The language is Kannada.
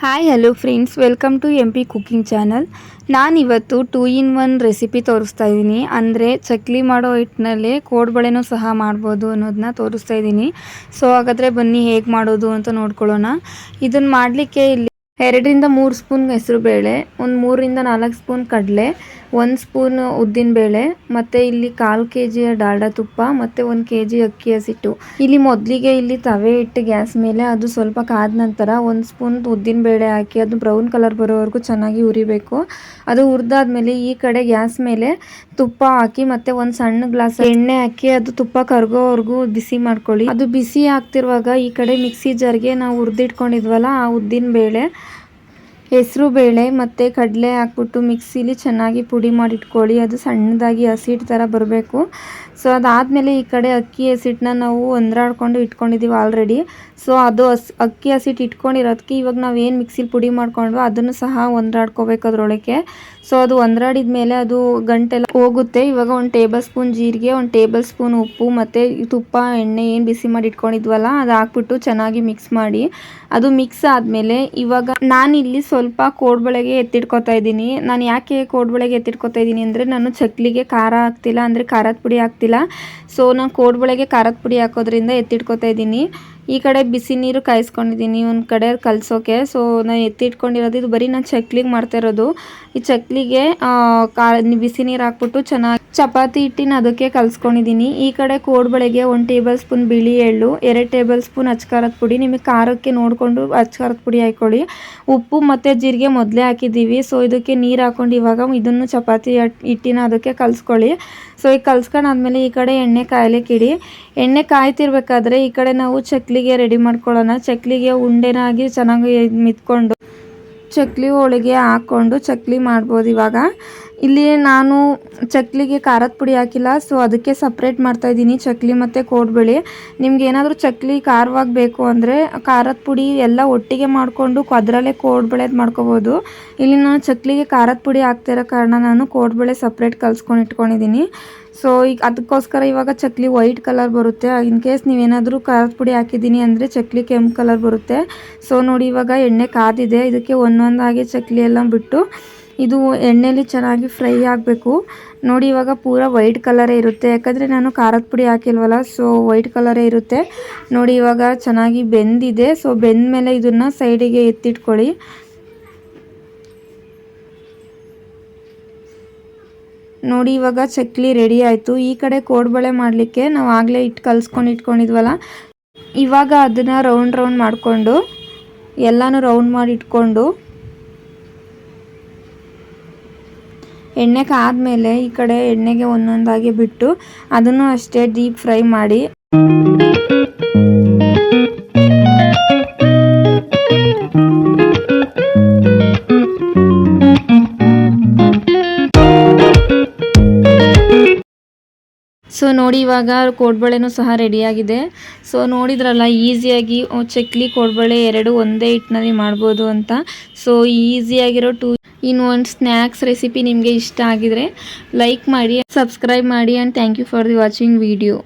Hi hello friends, welcome to MP cooking channel. ನಾನಿವತ್ತು 2-in-1 ರೆಸಿಪಿ ತೋರಿಸ್ತಾ ಇದ್ದೀನಿ. ಅಂದರೆ ಚಕ್ಲಿ ಮಾಡೋ ಹಿಟ್ಟಿನಲ್ಲೇ ಕೋಡ್ಬಳೆನೂ ಸಹ ಮಾಡ್ಬೋದು ಅನ್ನೋದನ್ನ ತೋರಿಸ್ತಾ ಇದ್ದೀನಿ. ಸೊ ಹಾಗಾದರೆ ಬನ್ನಿ ಹೇಗೆ ಮಾಡೋದು ಅಂತ ನೋಡ್ಕೊಳ್ಳೋಣ. ಇದನ್ನು ಮಾಡಲಿಕ್ಕೆ ಇಲ್ಲಿ 2-3 ಸ್ಪೂನ್ ಹೆಸರುಬೇಳೆ, ಒಂದು 3-4 ಸ್ಪೂನ್ ಕಡಲೆ, 1 ಸ್ಪೂನ್ ಉದ್ದಿನಬೇಳೆ, ಮತ್ತು ಇಲ್ಲಿ 1/4 kg ಡಾಲ್ಡಾ ತುಪ್ಪ, ಮತ್ತು 1 kg ಅಕ್ಕಿ ಹಸಿಟ್ಟು. ಇಲ್ಲಿ ಮೊದಲಿಗೆ ಇಲ್ಲಿ ತವೆ ಇಟ್ಟು ಗ್ಯಾಸ್ ಮೇಲೆ ಅದು ಸ್ವಲ್ಪ ಕಾದ ನಂತರ 1 ಸ್ಪೂನ್ ಉದ್ದಿನಬೇಳೆ ಹಾಕಿ ಅದು ಬ್ರೌನ್ ಕಲರ್ ಬರೋವರೆಗೂ ಚೆನ್ನಾಗಿ ಹುರಿಬೇಕು. ಅದು ಹುರಿದಾದ್ಮೇಲೆ ಈ ಕಡೆ ಗ್ಯಾಸ್ ಮೇಲೆ ತುಪ್ಪ ಹಾಕಿ ಮತ್ತು ಒಂದು ಸಣ್ಣ ಗ್ಲಾಸ್ ಎಣ್ಣೆ ಹಾಕಿ ಅದು ತುಪ್ಪ ಕರಗೋವರೆಗೂ ಬಿಸಿ ಮಾಡ್ಕೊಳ್ಳಿ. ಅದು ಬಿಸಿ ಆಗ್ತಿರುವಾಗ ಈ ಕಡೆ ಮಿಕ್ಸಿ ಜಾರ್ಗೆ ನಾವು ಹುರಿದಿಟ್ಕೊಂಡಿದ್ವಲ್ಲ ಆ ಉದ್ದಿನಬೇಳೆ, ಹೆಸರು ಬೇಳೆ ಮತ್ತು ಕಡಲೆ ಹಾಕ್ಬಿಟ್ಟು ಮಿಕ್ಸಿಲಿ ಚೆನ್ನಾಗಿ ಪುಡಿ ಮಾಡಿಟ್ಕೊಳ್ಳಿ. ಅದು ಸಣ್ಣದಾಗಿ ಹಸಿಟ್ಟು ಥರ ಬರಬೇಕು. ಸೊ ಅದಾದಮೇಲೆ ಈ ಕಡೆ ಅಕ್ಕಿ ಹಸಿಟ್ಟನ್ನ ನಾವು ಹೊಂದ್ರಾಡ್ಕೊಂಡು ಇಟ್ಕೊಂಡಿದ್ದೀವಿ ಆಲ್ರೆಡಿ. ಸೊ ಅದು ಅಕ್ಕಿ ಹಸಿಟ್ಟು ಇಟ್ಕೊಂಡಿರೋದಕ್ಕೆ ಇವಾಗ ನಾವು ಏನು ಮಿಕ್ಸಿಲಿ ಪುಡಿ ಮಾಡ್ಕೊಂಡ್ವೋ ಅದನ್ನು ಸಹ ಹೊಂದ್ರಾಡ್ಕೋಬೇಕು ಅದರೊಳಗೆ. ಸೊ ಅದು ಹೊಂದ್ರಾಡಿದ ಮೇಲೆ ಅದು ಗಂಟೆಲ್ಲ ಹೋಗುತ್ತೆ. ಇವಾಗ 1 ಟೇಬಲ್ ಸ್ಪೂನ್ ಜೀರಿಗೆ, 1 ಟೇಬಲ್ ಸ್ಪೂನ್ ಉಪ್ಪು ಮತ್ತು ತುಪ್ಪ ಎಣ್ಣೆ ಏನು ಬಿಸಿ ಮಾಡಿ ಇಟ್ಕೊಂಡಿದ್ವಲ್ಲ ಅದು ಹಾಕ್ಬಿಟ್ಟು ಚೆನ್ನಾಗಿ ಮಿಕ್ಸ್ ಮಾಡಿ. ಅದು ಮಿಕ್ಸ್ ಆದಮೇಲೆ ಇವಾಗ ನಾನಿಲ್ಲಿ ಸ್ವಲ್ಪ ಕೋಡ್ಬಳೆಗೆ ಎತ್ತಿಟ್ಕೊತಾ ಇದ್ದೀನಿ. ನಾನು ಯಾಕೆ ಕೋಡ್ಬಳೆಗೆ ಎತ್ತಿಟ್ಕೊತಾ ಇದ್ದೀನಿ ಅಂದರೆ ನಾನು ಚಕ್ಲಿಗೆ ಖಾರ ಹಾಕ್ತಿಲ್ಲ, ಅಂದರೆ ಖಾರದ ಪುಡಿ ಹಾಕ್ತಿಲ್ಲ. ಸೊ ನಾನು ಕೋಡ್ಬಳೆಗೆ ಖಾರದ ಪುಡಿ ಹಾಕೋದ್ರಿಂದ ಎತ್ತಿಟ್ಕೊತಾ ಇದ್ದೀನಿ. ಈ ಕಡೆ ಬಿಸಿ ನೀರು ಕಾಯಿಸ್ಕೊಂಡಿದ್ದೀನಿ ಒಂದು ಕಡೆ ಕಲಸೋಕೆ. ಸೊ ನಾನು ಎತ್ತಿಟ್ಕೊಂಡಿರೋದು ಇದು ಬರೀ ನಾನು ಚಕ್ಲಿಗೆ ಮಾಡ್ತಾ ಇರೋದು. ಈ ಚಕ್ಲಿಗೆ ಬಿಸಿ ನೀರು ಹಾಕ್ಬಿಟ್ಟು ಚೆನ್ನಾಗಿ ಚಪಾತಿ ಹಿಟ್ಟಿನ ಅದಕ್ಕೆ ಕಲಿಸ್ಕೊಂಡಿದ್ದೀನಿ. ಈ ಕಡೆ ಕೋಡ್ಬಳೆಗೆ 1 ಟೇಬಲ್ ಸ್ಪೂನ್ ಬಿಳಿ ಎಳ್ಳು, 2 ಟೇಬಲ್ ಸ್ಪೂನ್ ಅಚ್ಕಾರದ ಪುಡಿ, ನಿಮಗೆ ಖಾರಕ್ಕೆ ನೋಡಿಕೊಂಡು ಅಚ್ಕಾರದ ಪುಡಿ ಹಾಕ್ಕೊಳ್ಳಿ. ಉಪ್ಪು ಮತ್ತು ಜೀರಿಗೆ ಮೊದಲೇ ಹಾಕಿದ್ದೀವಿ. ಸೊ ಇದಕ್ಕೆ ನೀರು ಹಾಕ್ಕೊಂಡು ಇವಾಗ ಇದನ್ನು ಚಪಾತಿ ಹಿಟ್ಟಿನ ಅದಕ್ಕೆ ಕಲಿಸ್ಕೊಳ್ಳಿ. ಸೊ ಈಗ ಕಲ್ಸ್ಕೊಂಡಾದ್ಮೇಲೆ ಈ ಕಡೆ ಎಣ್ಣೆ ಕಾಯ್ಲಿಕ್ಕೆ ಇಡಿ. ಎಣ್ಣೆ ಕಾಯ್ತಿರ್ಬೇಕಾದ್ರೆ ಈ ಕಡೆ ನಾವು ಚಕ್ಲಿಗೆ ರೆಡಿ ಮಾಡ್ಕೊಳ್ಳೋಣ. ಚಕ್ಲಿಗೆ ಉಂಡೆನಾಗಿ ಚೆನ್ನಾಗಿ ಮಿತ್ಕೊಂಡು ಚಕ್ಲಿ ಹೋಳಿಗೆ ಹಾಕ್ಕೊಂಡು ಚಕ್ಲಿ ಮಾಡ್ಬೋದು. ಇವಾಗ ಇಲ್ಲಿ ನಾನು ಚಕ್ಲಿಗೆ ಖಾರದ ಪುಡಿ ಹಾಕಿಲ್ಲ, ಸೊ ಅದಕ್ಕೆ ಸಪ್ರೇಟ್ ಮಾಡ್ತಾಯಿದ್ದೀನಿ ಚಕ್ಲಿ ಮತ್ತು ಕೋಡ್ಬಳೆ. ನಿಮ್ಗೆ ಏನಾದರೂ ಚಕ್ಲಿ ಖಾರವಾಗಿ ಬೇಕು ಅಂದರೆ ಖಾರದ ಪುಡಿ ಎಲ್ಲ ಒಟ್ಟಿಗೆ ಮಾಡಿಕೊಂಡು ಅದರಲ್ಲೇ ಕೋಡ್ಬಳೆದು ಮಾಡ್ಕೋಬೋದು. ಇಲ್ಲಿ ನಾನು ಚಕ್ಲಿಗೆ ಖಾರದ ಪುಡಿ ಹಾಕ್ತಿರೋ ಕಾರಣ ನಾನು ಕೋಡ್ಬಳೆ ಸಪ್ರೇಟ್ ಕಲಿಸ್ಕೊಂಡು ಇಟ್ಕೊಂಡಿದ್ದೀನಿ. ಸೊ ಈಗ ಅದಕ್ಕೋಸ್ಕರ ಇವಾಗ ಚಕ್ಲಿ ವೈಟ್ ಕಲರ್ ಬರುತ್ತೆ. ಇನ್ ಕೇಸ್ ನೀವೇನಾದರೂ ಖಾರದ ಪುಡಿ ಹಾಕಿದ್ದೀನಿ ಅಂದರೆ ಚಕ್ಲಿ ಕೆಂಪು ಕಲರ್ ಬರುತ್ತೆ. ಸೊ ನೋಡಿ ಇವಾಗ ಎಣ್ಣೆ ಕಾದಿದೆ. ಇದಕ್ಕೆ ಒಂದೊಂದಾಗಿ ಚಕ್ಲಿ ಎಲ್ಲ ಬಿಟ್ಟು ಇದು ಎಣ್ಣೆಲಿ ಚೆನ್ನಾಗಿ ಫ್ರೈ ಆಗಬೇಕು. ನೋಡಿ ಇವಾಗ ಪೂರ ವೈಟ್ ಕಲರೇ ಇರುತ್ತೆ, ಯಾಕಂದರೆ ನಾನು ಖಾರದ ಪುಡಿ ಹಾಕಿಲ್ವಲ್ಲ. ಸೊ ವೈಟ್ ಕಲರೇ ಇರುತ್ತೆ. ನೋಡಿ ಇವಾಗ ಚೆನ್ನಾಗಿ ಬೆಂದಿದೆ. ಸೊ ಬೆಂದ ಮೇಲೆ ಇದನ್ನು ಸೈಡಿಗೆ ಎತ್ತಿಟ್ಕೊಳ್ಳಿ. ನೋಡಿ ಇವಾಗ ಚಕ್ಲಿ ರೆಡಿ ಆಯಿತು. ಈ ಕಡೆ ಕೋಡ್ಬಳೆ ಮಾಡಲಿಕ್ಕೆ ನಾವು ಆಗಲೇ ಇಟ್ಕೊಂಡಿದ್ವಲ್ಲ, ಇವಾಗ ಅದನ್ನು ರೌಂಡ್ ಮಾಡಿಕೊಂಡು ಎಲ್ಲನೂ ರೌಂಡ್ ಮಾಡಿ ಇಟ್ಕೊಂಡು ಎಣ್ಣೆ ಕಾದ್ಮೇಲೆ ಈ ಕಡೆ ಎಣ್ಣೆಗೆ ಒಂದೊಂದಾಗಿ ಬಿಟ್ಟು ಅದನ್ನು ಅಷ್ಟೇ ಡೀಪ್ ಫ್ರೈ ಮಾಡಿ. ಸೊ ನೋಡಿ ಇವಾಗ ಕೋಡ್ಬಳೆನೂ ಸಹ ರೆಡಿಯಾಗಿದೆ. ಸೊ ನೋಡಿದ್ರಲ್ಲ ಈಸಿಯಾಗಿ ಚಕ್ಲಿ ಕೋಡ್ಬಳೆ ಎರಡು ಒಂದೇ ಹಿಟ್ಟಿನಲ್ಲಿ ಮಾಡ್ಬೋದು ಅಂತ. ಸೊ ಈಸಿಯಾಗಿರೋ 2-in-1 ಸ್ನ್ಯಾಕ್ಸ್ ರೆಸಿಪಿ ನಿಮಗೆ ಇಷ್ಟ ಆಗಿದರೆ ಲೈಕ್ ಮಾಡಿ, ಸಬ್ಸ್ಕ್ರೈಬ್ ಮಾಡಿ, and thank you for the watching video.